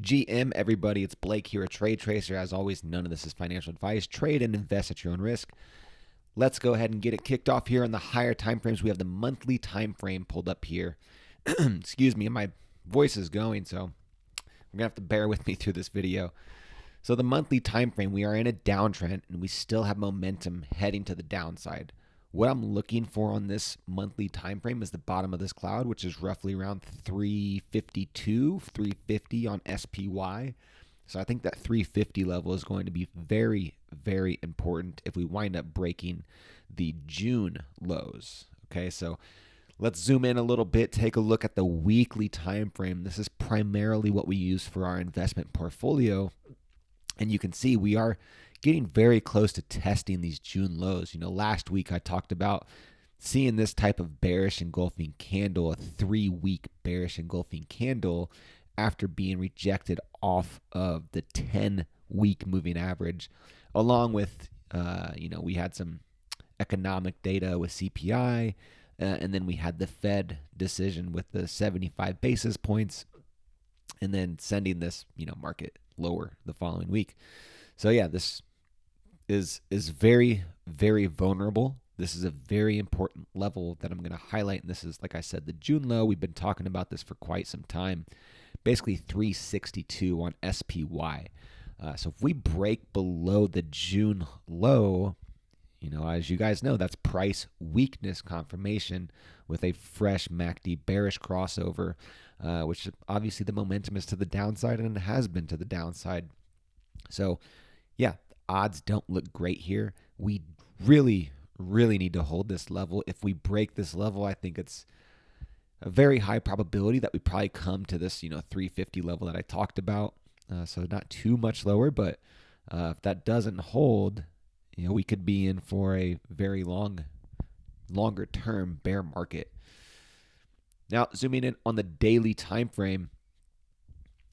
GM, everybody. It's Blake here at Trade Tracer. As always, none of this is financial advice. Trade and invest at your own risk. Let's go ahead and get it kicked off here on the higher time frames. We have the monthly time frame pulled up here. Excuse me, my voice is going, so I'm gonna have to bear with me through this video. So the monthly time frame, we are in a downtrend and we still have momentum heading to the downside. What I'm looking for on this monthly time frame is the bottom of this cloud, which is roughly around 352, 350 on SPY. So I think that 350 level is going to be very, very important if we wind up breaking the June lows. Okay, so let's zoom in a little bit, take a look at the weekly time frame. This is primarily what we use for our investment portfolio. And you can see we are getting very close to testing these June lows. Last week I talked about seeing this type of bearish engulfing candle, a 3-week bearish engulfing candle after being rejected off of the 10-week moving average, along with, we had some economic data with CPI, and then we had the Fed decision with the 75 basis points, and then sending this, market lower the following week. So yeah, this is very, very vulnerable. This is a very important level that I'm going to highlight. And this is, like I said, the June low. We've been talking about this for quite some time. Basically 362 on SPY. So if we break below the June low, as you guys know, that's price weakness confirmation with a fresh MACD bearish crossover, which obviously the momentum is to the downside and it has been to the downside. So yeah, odds don't look great here. We really, really need to hold this level. If we break this level, I think it's a very high probability that we probably come to this, 350 level that I talked about. So not too much lower, but if that doesn't hold, we could be in for a very longer term bear market. Now, zooming in on the daily time frame,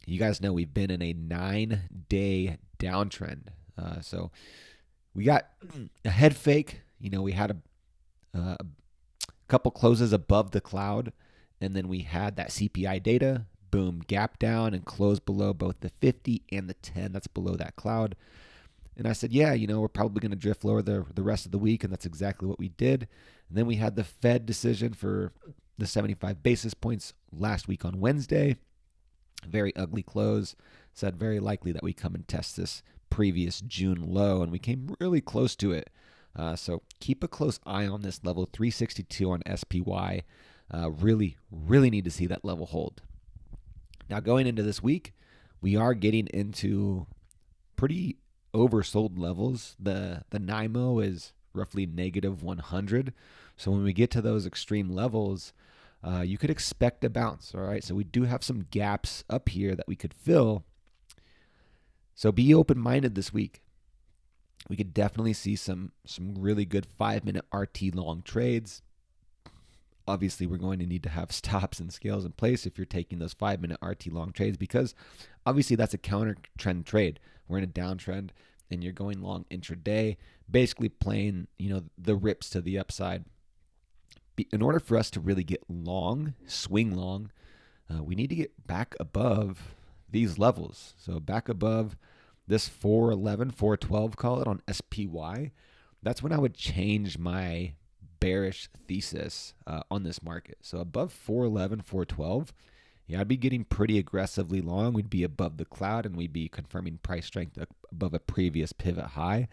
you guys know we've been in a 9-day downtrend. So we got a head fake. We had a couple closes above the cloud, and then we had that CPI data. Boom, gap down and close below both the 50 and the 10. That's below that cloud. And I said, yeah, we're probably going to drift lower the rest of the week, and that's exactly what we did. And then we had the Fed decision for the 75 basis points last week on Wednesday. Very ugly close. Said very likely that we come and test this previous June low, and we came really close to it. So keep a close eye on this level, 362 on SPY. Really, really need to see that level hold. Now going into this week, we are getting into pretty oversold levels. The NYMO is roughly negative 100. So when we get to those extreme levels, you could expect a bounce. All right. So we do have some gaps up here that we could fill. So be open-minded this week. We could definitely see some really good 5-minute RT long trades. Obviously, we're going to need to have stops and scales in place if you're taking those 5-minute RT long trades, because obviously that's a counter trend trade. We're in a downtrend and you're going long intraday, basically playing, the rips to the upside. In order for us to really get long, swing long, we need to get back above these levels. So back above this 411, 412, call it, on SPY. That's when I would change my bearish thesis on this market. So above 411, 412, I'd be getting pretty aggressively long. We'd be above the cloud and we'd be confirming price strength above a previous pivot high.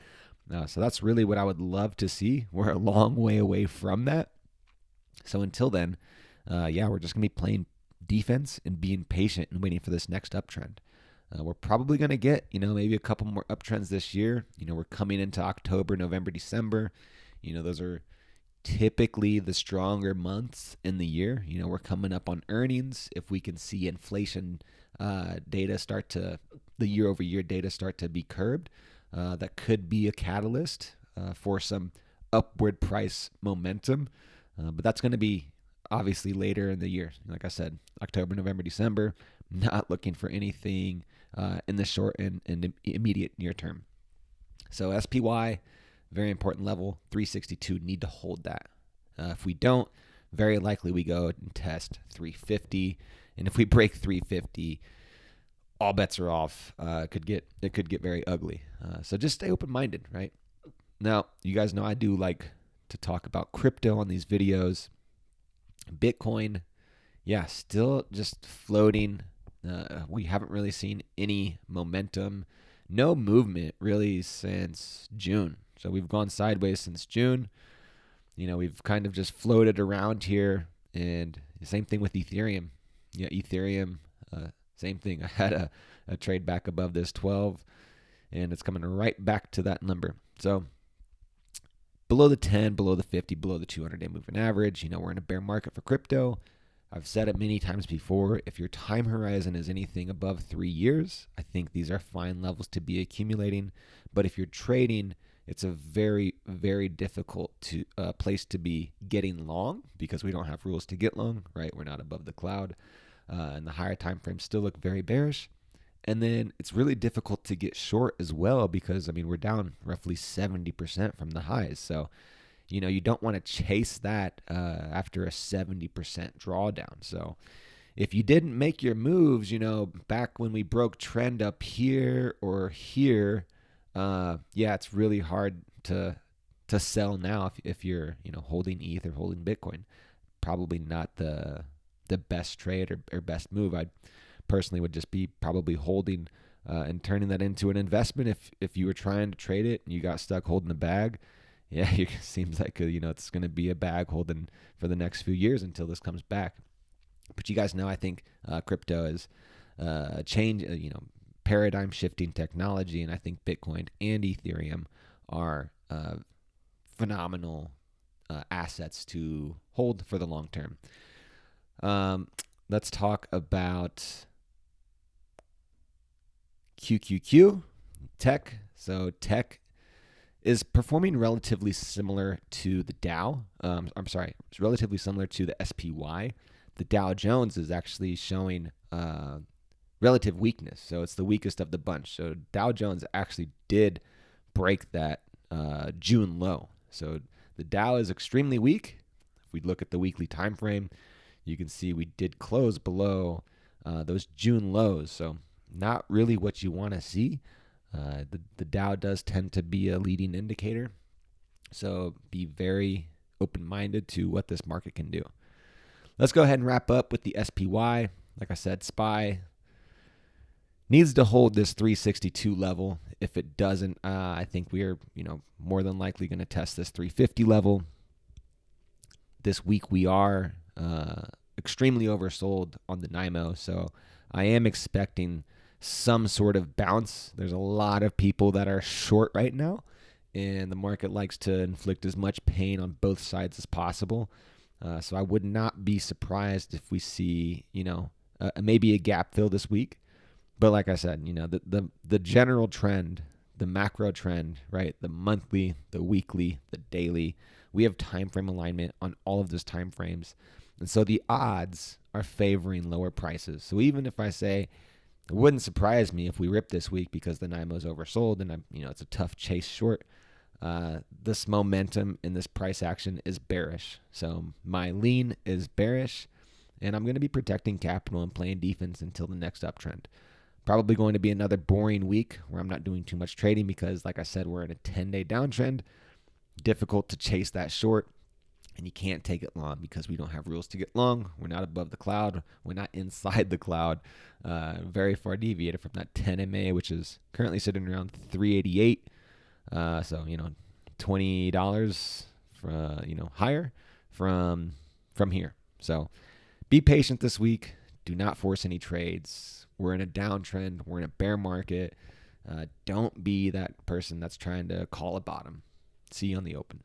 So that's really what I would love to see. We're a long way away from that. So until then, we're just going to be playing defense and being patient and waiting for this next uptrend. We're probably going to get, maybe a couple more uptrends this year. We're coming into October, November, December. Those are typically the stronger months in the year. We're coming up on earnings. If we can see inflation data the year-over-year data start to be curbed, that could be a catalyst for some upward price momentum. But that's going to be obviously later in the year. Like I said, October, November, December, not looking for anything in the short and immediate near term. So SPY, very important level, 362, need to hold that. If we don't, very likely we go and test 350. And if we break 350, all bets are off. It could get very ugly. So just stay open minded, right? Now, you guys know I do like to talk about crypto on these videos. Bitcoin, yeah, still just floating. We haven't really seen any momentum, no movement really since June. So we've gone sideways since June. We've kind of just floated around here. And the same thing with Ethereum. Yeah, Ethereum, same thing. I had a trade back above this 12, and it's coming right back to that number. So below the 10, below the 50, below the 200-day moving average. We're in a bear market for crypto. I've said it many times before. If your time horizon is anything above 3 years, I think these are fine levels to be accumulating. But if you're trading, it's a very, very difficult place to be getting long because we don't have rules to get long, right? We're not above the cloud. And the higher time frames still look very bearish. And then it's really difficult to get short as well because, we're down roughly 70% from the highs. So, you don't want to chase that after a 70% drawdown. So if you didn't make your moves, back when we broke trend up here or here, it's really hard to sell now if you're, holding ETH or holding Bitcoin. Probably not the best trade or best move. I personally would just be probably holding and turning that into an investment if you were trying to trade it and you got stuck holding the bag. Yeah, it seems like it's going to be a bag holding for the next few years until this comes back. But you guys know, I think crypto is a change, paradigm shifting technology, and I think Bitcoin and Ethereum are phenomenal assets to hold for the long term. Let's talk about QQQ, tech. So tech is performing relatively similar to the Dow. It's relatively similar to the SPY. The Dow Jones is actually showing relative weakness. So it's the weakest of the bunch. So Dow Jones actually did break that June low. So the Dow is extremely weak. If we look at the weekly time frame, you can see we did close below those June lows. So not really what you want to see. The Dow does tend to be a leading indicator. So be very open-minded to what this market can do. Let's go ahead and wrap up with the SPY. Like I said, SPY needs to hold this 362 level. If it doesn't, I think we are, more than likely going to test this 350 level. This week we are extremely oversold on the NYMO, so I am expecting some sort of bounce. There's a lot of people that are short right now, and the market likes to inflict as much pain on both sides as possible. So I would not be surprised if we see, maybe a gap fill this week. But like I said, the general trend, the macro trend, right? The monthly, the weekly, the daily. We have time frame alignment on all of those time frames. And so the odds are favoring lower prices. So even if I say it wouldn't surprise me if we rip this week because the NYMO is oversold and it's a tough chase short, this momentum in this price action is bearish. So my lean is bearish, and I'm going to be protecting capital and playing defense until the next uptrend. Probably going to be another boring week where I'm not doing too much trading because, like I said, we're in a 10-day downtrend. Difficult to chase that short, and you can't take it long because we don't have rules to get long. We're not above the cloud. We're not inside the cloud. Very far deviated from that 10 MA, which is currently sitting around 388. So $20 higher from here. So be patient this week. Do not force any trades. We're in a downtrend. We're in a bear market. Don't be that person that's trying to call a bottom. See you on the open.